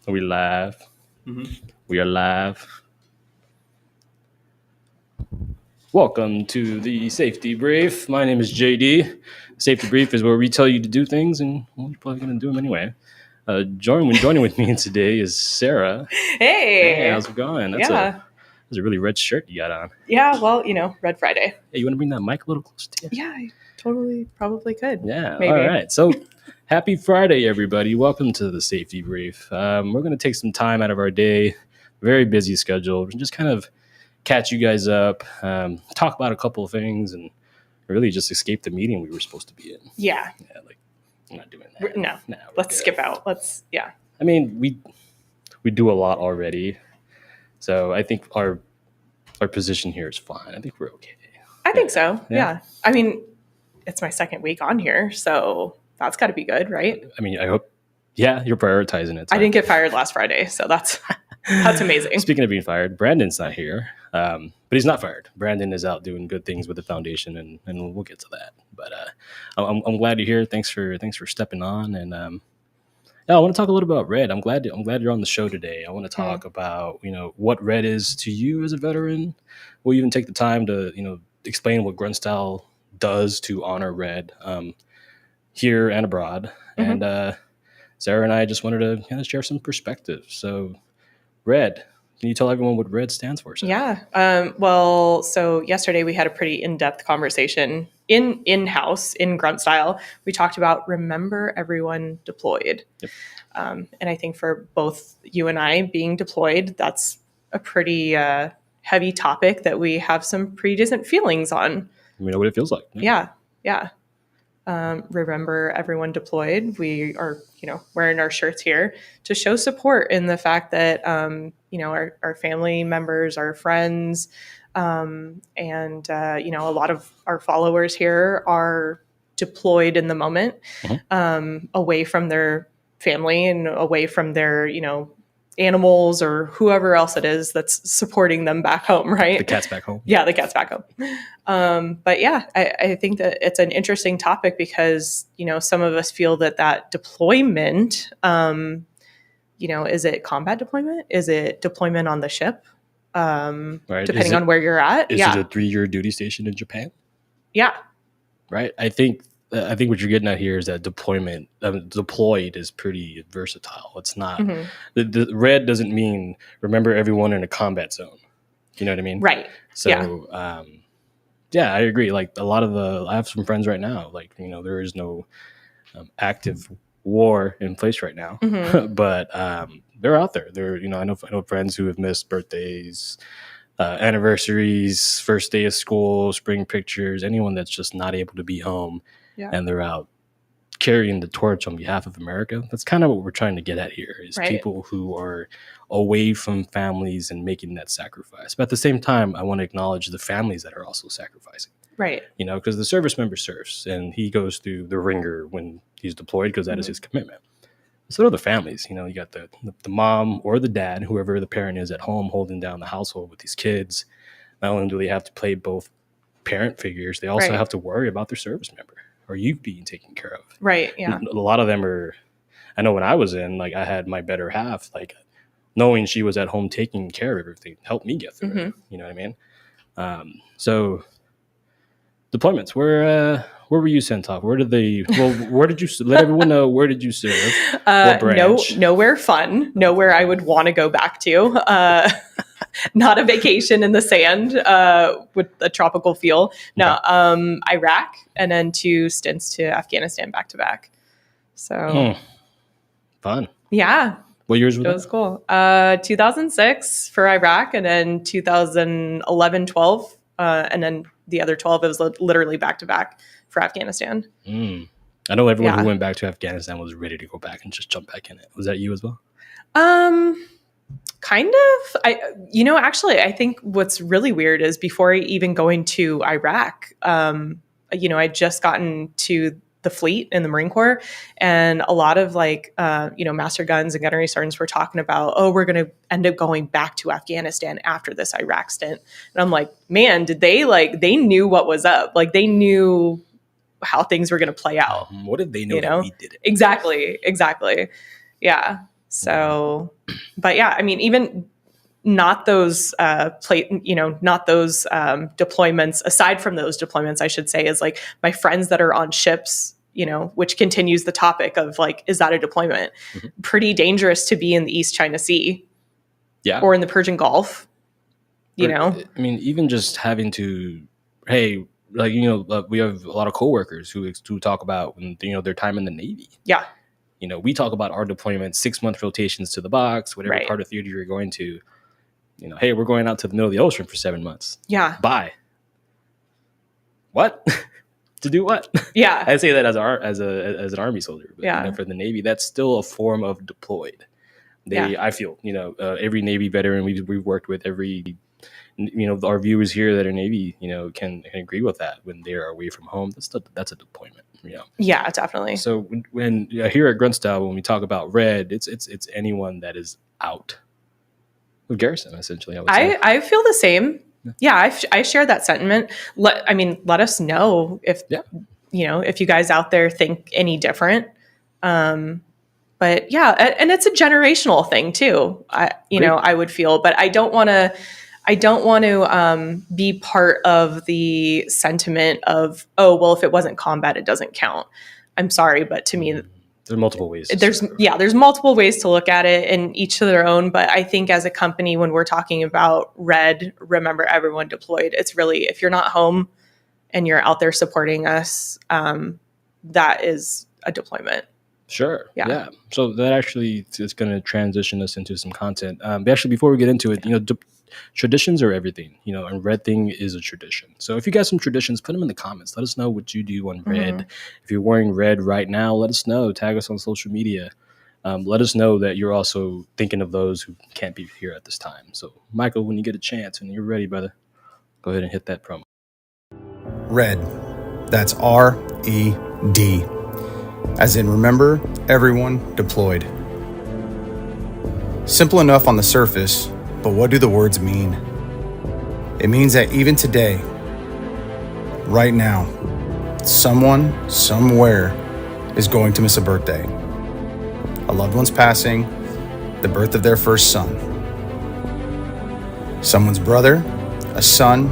Are we live? Mm-hmm. We are live. Welcome to the Safety Brief. My name is JD. Safety Brief is where we tell you to do things, and well, you're probably going to do them anyway. Joining with me today is Sarah. Hey, Hey. how's it going? That's Yeah. a really red shirt you got on. Yeah. Well, Red Friday. Hey, you want to bring that mic a little closer to you? Yeah, I totally probably could. Yeah. Maybe. All right. So, happy Friday, everybody. Welcome to the Safety Brief. We're going to take some time out of our day, very busy schedule, and just kind of catch you guys up, talk about a couple of things, and really just escape the meeting we were supposed to be in. Yeah. Yeah, like I'm not doing that. No. Nah, Let's skip out. Yeah. I mean, we do a lot already, so I think our position here is fine. I think we're okay. I think so. Yeah. Yeah. I mean, it's my second week on here, so that's got to be good, right? I mean, I hope. Yeah, you're prioritizing it. So. I didn't get fired last Friday, so that's amazing. Speaking of being fired, Brandon's not here, but he's not fired. Brandon is out doing good things with the foundation, and we'll get to that. But I'm glad you're here. Thanks for stepping on, and yeah, I want to talk a little about R.E.D. I'm glad you're on the show today. I want to talk about what R.E.D is to you as a veteran. We'll even take the time to explain what Grunt Style does to honor R.E.D here and abroad. Mm-hmm. And Sarah and I just wanted to kind of share some perspectives. So, R.E.D, can you tell everyone what R.E.D stands for? Sarah? Yeah. Well, so yesterday we had a pretty in-depth conversation in-house in Grunt Style. We talked about remember everyone deployed. Yep. And I think for both you and I being deployed, that's a pretty heavy topic that we have some pretty decent feelings on. We know what it feels like. Yeah. Remember everyone deployed. We are, wearing our shirts here to show support in the fact that, our family members, our friends, and, a lot of our followers here are deployed in the moment, away from their family and away from their, animals or whoever else it is that's supporting them back home, right? The cat's back home. Yeah, the cat's back home. But yeah, I think that it's an interesting topic because, some of us feel that deployment, is it combat deployment? Is it deployment on the ship? Right. Depending on where you're at. Is it a 3-year duty station in Japan? Yeah. Right. I think what you're getting at here is that deployed is pretty versatile. It's not the R.E.D doesn't mean remember everyone in a combat zone. You know what I mean? Right. So, yeah, I agree. Like a lot of I have some friends right now. Like there is no active war in place right now, but they're out there. They're I know friends who have missed birthdays, anniversaries, first day of school, spring pictures. Anyone that's just not able to be home. Yeah. And they're out carrying the torch on behalf of America. That's kind of what we're trying to get at here is people who are away from families and making that sacrifice. But at the same time, I want to acknowledge the families that are also sacrificing. Right. Because the service member serves and he goes through the ringer when he's deployed because that is his commitment. So are the families. You got the mom or the dad, whoever the parent is at home holding down the household with these kids. Not only do they have to play both parent figures, they also have to worry about their service member. Are you being taken care of? Right. Yeah. A lot of them are. I know when I was in, like I had my better half, like knowing she was at home taking care of everything helped me get through it. You know what I mean? So deployments. Where were you sent off? Where did you let everyone know? Where did you serve? What branch? Nowhere fun. Nowhere I would want to go back to. Not a vacation in the sand with a tropical feel. No, Iraq and then 2 stints to Afghanistan back to back. So fun. Yeah. What years was it? It was cool. 2006 for Iraq and then 2011, 12. And then the other 12, it was literally back to back for Afghanistan. I know everyone who went back to Afghanistan was ready to go back and just jump back in it. Was that you as well? Kind of. Actually, I think what's really weird is before even going to Iraq, I'd just gotten to the fleet in the Marine Corps, and a lot of master guns and gunnery sergeants were talking about, we're going to end up going back to Afghanistan after this Iraq stint. And I'm like, man, did they knew what was up? Like they knew how things were going to play out. What did they know that we did it? Exactly. Yeah. So, but yeah, I mean, even not those not those deployments. Aside from those deployments, I should say, is like my friends that are on ships. Which continues the topic of like, is that a deployment? Mhm. Pretty dangerous to be in the East China Sea, Yeah. or in the Persian Gulf. I mean, even just having to, hey, like, we have a lot of coworkers who talk about when, their time in the Navy. Yeah. We talk about our deployment, 6-month rotations to the box, whatever Right. part of theater you're going to. Hey, we're going out to the middle of the ocean for 7 months. Yeah. Bye. What? To do what? Yeah. I say that as an Army soldier, but Yeah. for the Navy, that's still a form of deployed. I feel, every Navy veteran we've worked with, every, our viewers here that are Navy, can agree with that. When they are away from home, that's a deployment. Yeah, definitely. So when here at Grunt Style, when we talk about R.E.D, it's anyone that is out of garrison, essentially. I feel the same. Yeah, I share that sentiment. Let us know if if you guys out there think any different. But yeah, and it's a generational thing too. I would feel, but I don't want to be part of the sentiment of, oh, well, if it wasn't combat, it doesn't count. I'm sorry, but to me, there's multiple ways. There's multiple ways to look at it, and each to their own. But I think as a company, when we're talking about R.E.D, remember everyone deployed. It's really, if you're not home and you're out there supporting us, that is a deployment. Sure. Yeah. So that actually is going to transition us into some content. But actually, before we get into it, traditions are everything. And R.E.D thing is a tradition. So if you got some traditions, put them in the comments. Let us know what you do on R.E.D. Mm-hmm. If you're wearing R.E.D right now, let us know. Tag us on social media. Let us know that you're also thinking of those who can't be here at this time. So, Michael, when you get a chance and you're ready, brother, go ahead and hit that promo. R.E.D. That's R.E.D. As in, remember, everyone deployed. Simple enough on the surface, but what do the words mean? It means that even today, right now, someone, somewhere, is going to miss a birthday. A loved one's passing, the birth of their first son. Someone's brother, a son,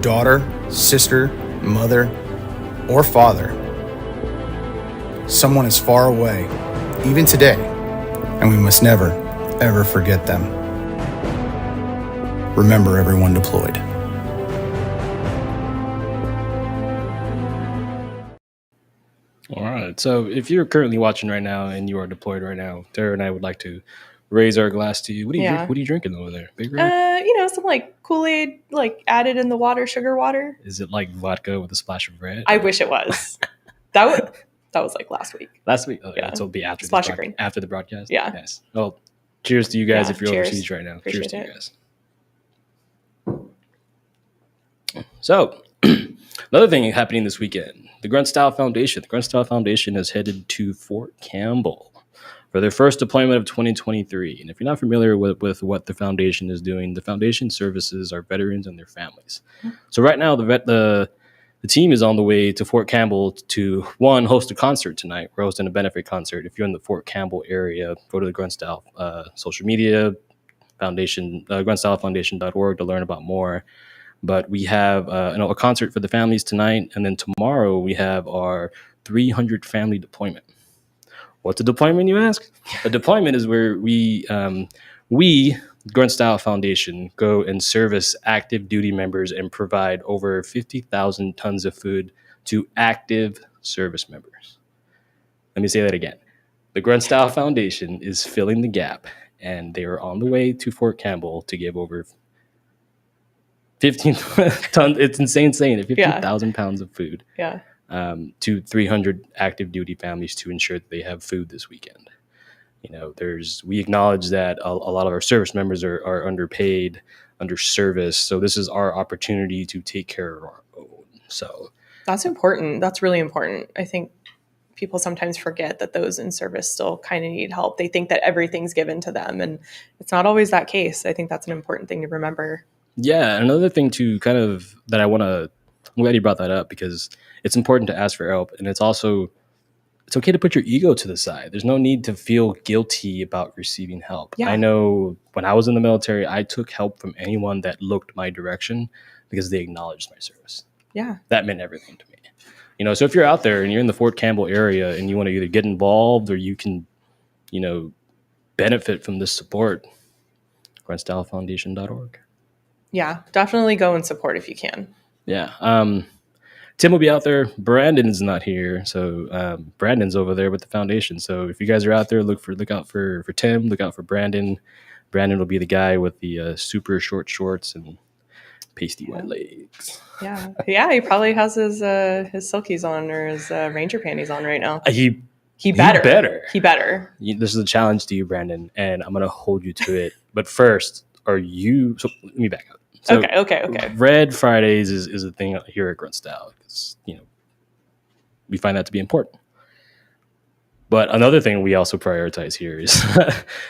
daughter, sister, mother, or father. Someone is far away, even today, and we must never, ever forget them. Remember everyone deployed. All right. So if you're currently watching right now and you are deployed right now, Tara and I would like to raise our glass to you. What are you drinking over there? Big Red? Some like Kool-Aid, like added in the water, sugar water. Is it like vodka with a splash of red? I wish it was. That was like last week. Last week? Oh, yeah. So it'll be after after the broadcast? Yeah. Yes. Well, cheers to you guys if you're cheers. overseas right now. Appreciate cheers to you guys. So, another thing happening this weekend, the Grunt Style Foundation. The Grunt Style Foundation is headed to Fort Campbell for their first deployment of 2023. And if you're not familiar with what the foundation is doing, the foundation services our veterans and their families. So right now, the team is on the way to Fort Campbell to, host a concert tonight. We're hosting a benefit concert. If you're in the Fort Campbell area, go to the Grunt Style social media, foundation, gruntstylefoundation.org to learn about more. But we have a concert for the families tonight, and then tomorrow we have our 300 family deployment. What's a deployment, you ask? A deployment is where we, Grunt Style Foundation, go and service active duty members and provide over 50,000 tons of food to active service members. Let me say that again. The Grunt Style Foundation is filling the gap, and they are on the way to Fort Campbell to give over 15 tons. It's insane saying it. 50,000 pounds of food. Yeah. To 300 active duty families to ensure that they have food this weekend. We acknowledge that a lot of our service members are underpaid, underserviced. So this is our opportunity to take care of our own. So that's important. That's really important. I think people sometimes forget that those in service still kind of need help. They think that everything's given to them, and it's not always that case. I think that's an important thing to remember. Yeah. Another thing to kind of that I'm glad you brought that up, because it's important to ask for help. And it's also it's okay to put your ego to the side. There's no need to feel guilty about receiving help. Yeah. I know when I was in the military, I took help from anyone that looked my direction because they acknowledged my service. Yeah. That meant everything to me. You know, so if you're out there and you're in the Fort Campbell area and you want to either get involved or you can, you know, benefit from this support, grunstylefoundation.org. Yeah, definitely go and support if you can. Yeah. Tim will be out there. Brandon's not here, so Brandon's over there with the foundation. So if you guys are out there, look out for Tim. Look out for Brandon. Brandon will be the guy with the super short shorts and pasty white legs. Yeah, yeah. He probably has his silkies on or his ranger panties on right now. He better. This is a challenge to you, Brandon, and I'm gonna hold you to it. But first, are you? So let me back up. So Okay. Red Fridays is a thing here at Grunt Style because we find that to be important. But another thing we also prioritize here is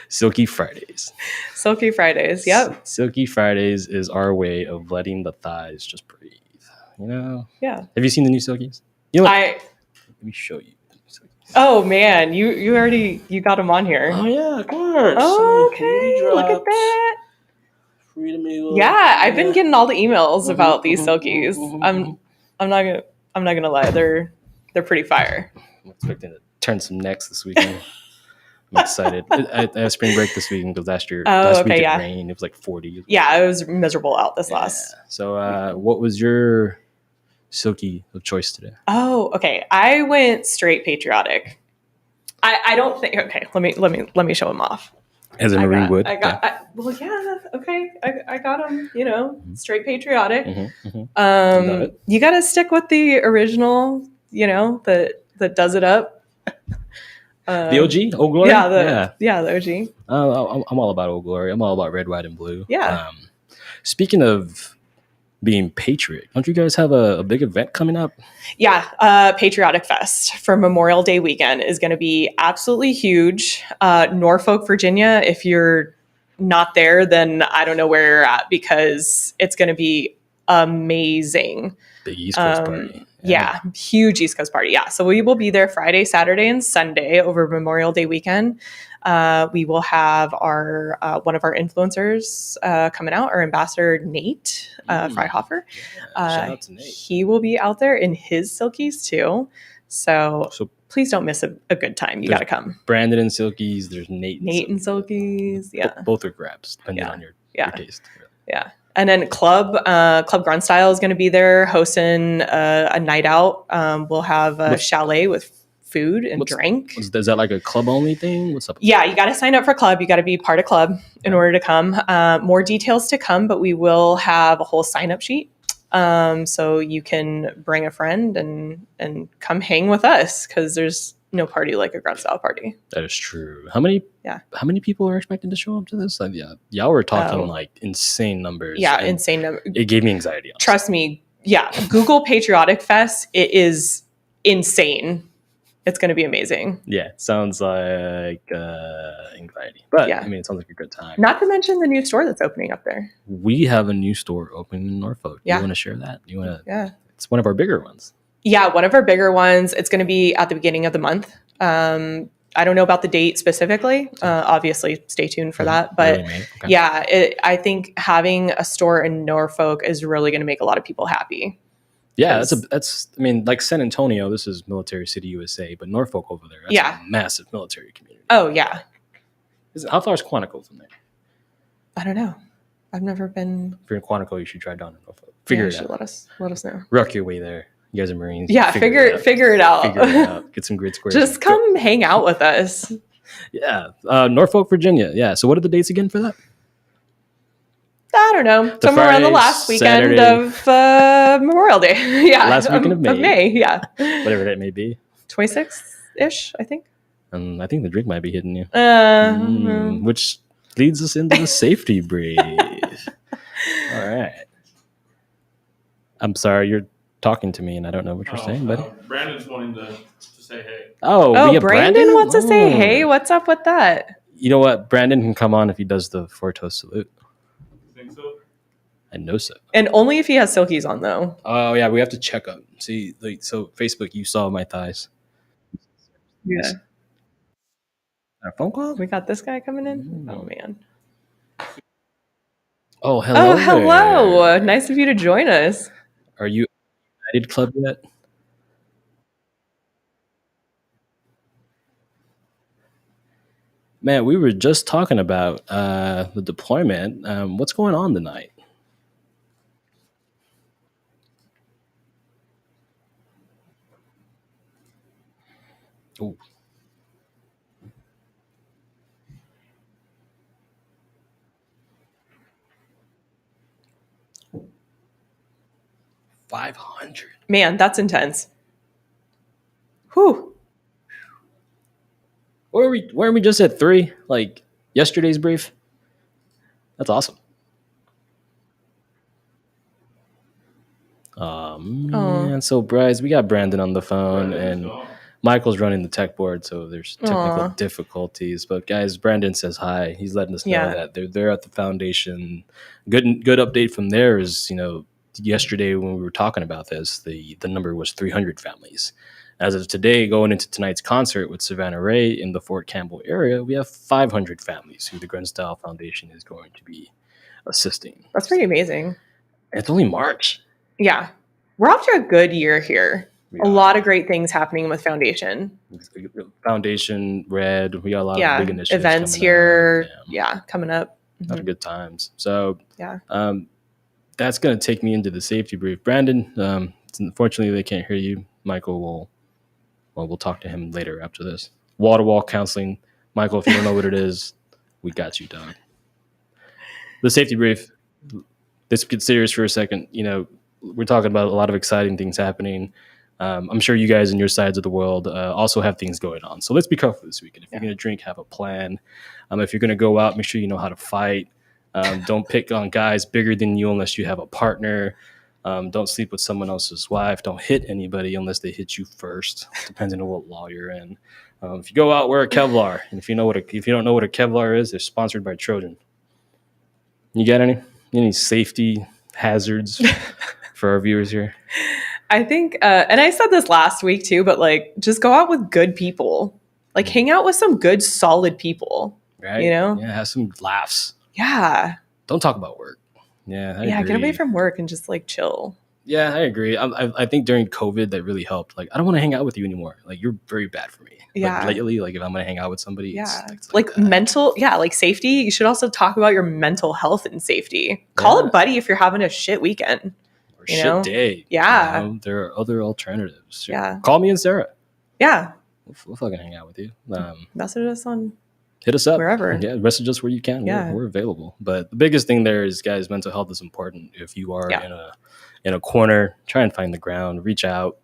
Silky Fridays. Silky Fridays, yep. Silky Fridays is our way of letting the thighs just breathe. Yeah. Have you seen the new Silkies? Let me show you. Oh man, you already got them on here. Oh yeah, of course. Oh, okay, look at that. Yeah, I've been getting all the emails about these silkies. I'm not gonna lie, they're pretty fire. I'm expecting to turn some necks this weekend. I'm excited. I have spring break this weekend because last week it rained. It was like 40. Yeah, it was miserable out this last. So what was your silky of choice today? Oh, okay. I went straight patriotic. I don't think. Okay, let me show him off. As a Marine would. Okay. I got him. Straight patriotic. You got to stick with the original. That does it up. The OG, Old Glory. The OG. I'm all about Old Glory. I'm all about red, white, and blue. Yeah. Speaking of being patriot, don't you guys have a big event coming up? Yeah, Patriotic Fest for Memorial Day weekend is going to be absolutely huge. Norfolk, Virginia, if you're not there, then I don't know where you're at because it's going to be amazing. Big East Coast party. Yeah, huge East Coast party. Yeah, so we will be there Friday, Saturday, and Sunday over Memorial Day weekend. We will have our one of our influencers coming out, our ambassador Nate Freihofer. Shout out to Nate. He will be out there in his silkies too. So please don't miss a good time. You got to come. Brandon and silkies. There's Nate and silkies. Yeah, both are grabs depending on your taste. Really. Yeah. And then Club Grunt Style is going to be there hosting a night out. We'll have a chalet with food and drink. Is that like a club only thing? What's up? Yeah, you got to sign up for Club. You got to be part of Club in order to come. More details to come, but we will have a whole sign up sheet. So you can bring a friend and come hang with us because there's no party like a Grunt Style party. That is true. How many people are expected to show up to this? Y'all were talking like insane numbers. Yeah, insane numbers. It gave me anxiety. Honestly. Trust me. Yeah, Google Patriotic Fest. It is insane. It's going to be amazing. Yeah, it sounds like anxiety. But I mean, it sounds like a good time. Not to mention the new store that's opening up there. We have a new store opening in Norfolk. Yeah. You want to share that? Yeah. It's one of our bigger ones. Yeah, one of our bigger ones. It's going to be at the beginning of the month. I don't know about the date specifically. Obviously, stay tuned for that. But I think having a store in Norfolk is really going to make a lot of people happy. Yeah, that's. I mean, like San Antonio, this is Military City, USA, but Norfolk over there, that's a massive military community. Oh yeah. How far is Quantico from there? I don't know. I've never been. If you're in Quantico, you should drive down to Norfolk. Figure it out. Let us know. Rock your way there. You guys are Marines. Yeah, figure it out. Figure it out. Get some grid squares. Just come hang out with us. Yeah, Norfolk, Virginia. Yeah. So what are the dates again for that? I don't know. Somewhere around the last weekend of Memorial Day. Yeah. Last weekend of May. Yeah. Whatever that may be. 26-ish, I think. And I think the drink might be hitting you. Which leads us into the safety brief. All right. I'm sorry, you're talking to me and I don't know what you're saying, buddy. Brandon's wanting to say hey. Oh, Brandon wants to say hey. What's up with that? You know what? Brandon can come on if he does the 4-toast salute. Think so? I know so. And only if he has silkies on, though. Oh, yeah. We have to check up. See, so Facebook, you saw my thighs. Yeah. A phone call? We got this guy coming in. Oh man. Oh, hello. Oh, hello. there. Nice of you to join us. Are you United Club yet? Man, we were just talking about the deployment. What's going on tonight? Ooh, 500. Man, that's intense. Whew. Weren't we just at 3? Like yesterday's brief? That's awesome. Oh. Man. So, Bryce, we got Brandon on the phone, and Michael's running the tech board, so there's technical Aw. difficulties. But guys, Brandon says hi. He's letting us know Yeah. that they're at the foundation. Good update from there is, yesterday when we were talking about this, the number was 300 families. As of today, going into tonight's concert with Savannah Ray in the Fort Campbell area, we have 500 families who the Grenstyle Foundation is going to be assisting. That's pretty amazing. It's only March. Yeah. We're off to a good year here. A lot of great things happening with Foundation. Foundation, R.E.D. We got a lot Yeah. of big initiatives. Events coming here. up. Yeah. Coming up. A lot of good times. So Yeah. that's going to take me into the safety brief. Brandon, unfortunately, they can't hear you. Michael we'll talk to him later after this. Wall-to-wall counseling. Michael, if you don't know what it is, we got you, dog. The safety brief. Let's get serious for a second. We're talking about a lot of exciting things happening. I'm sure you guys in your sides of the world also have things going on. So let's be careful this weekend. If you're going to drink, have a plan. If you're going to go out, make sure you know how to fight. Don't pick on guys bigger than you unless you have a partner. Don't sleep with someone else's wife. Don't hit anybody unless they hit you first, depending on what law you're in. If you go out, wear a Kevlar. And if you don't know what a Kevlar is, they're sponsored by Trojan. You got any safety hazards for our viewers here? I think, and I said this last week too, but just go out with good people. Hang out with some good, solid people. Right? Yeah, have some laughs. Yeah. Don't talk about work. Yeah, I agree. Get away from work and just chill. Yeah, I agree. I think during COVID that really helped. I don't want to hang out with you anymore. You're very bad for me. Yeah. Lately, if I'm going to hang out with somebody, it's mental, safety. You should also talk about your mental health and safety. Call a buddy if you're having a shit weekend. Or shit day. Yeah. There are other alternatives. Yeah. Call me and Sarah. Yeah. We'll fucking hang out with you. Message us on. Hit us up. Wherever. Yeah, message us where you can. Yeah. We're available. But the biggest thing there is, guys, mental health is important. If you are in a corner, try and find the ground. Reach out.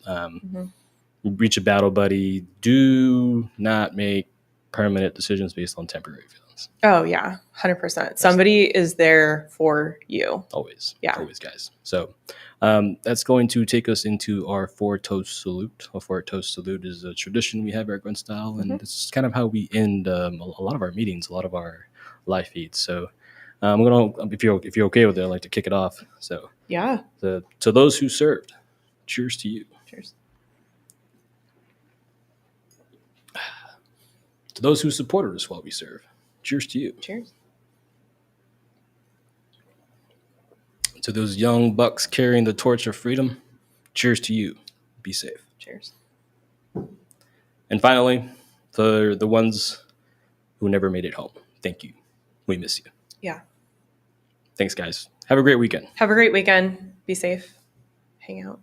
Reach a battle buddy. Do not make permanent decisions based on temporary feelings. Oh, yeah. 100%. Somebody is there for you. Always. Yeah. Always, guys. So that's going to take us into our 4-toast salute. A 4-toast salute is a tradition we have at Grenstyle, and this is kind of how we end a lot of our meetings, a lot of our live feeds. So I'm gonna, if you're okay with it, I'd like to kick it off. So yeah, to those who served, cheers to you. Cheers. To those who supported us while we serve, cheers to you. Cheers. To those young bucks carrying the torch of freedom, cheers to you. Be safe. Cheers. And finally, for the ones who never made it home, thank you. We miss you. Yeah. Thanks, guys. Have a great weekend. Have a great weekend. Be safe. Hang out.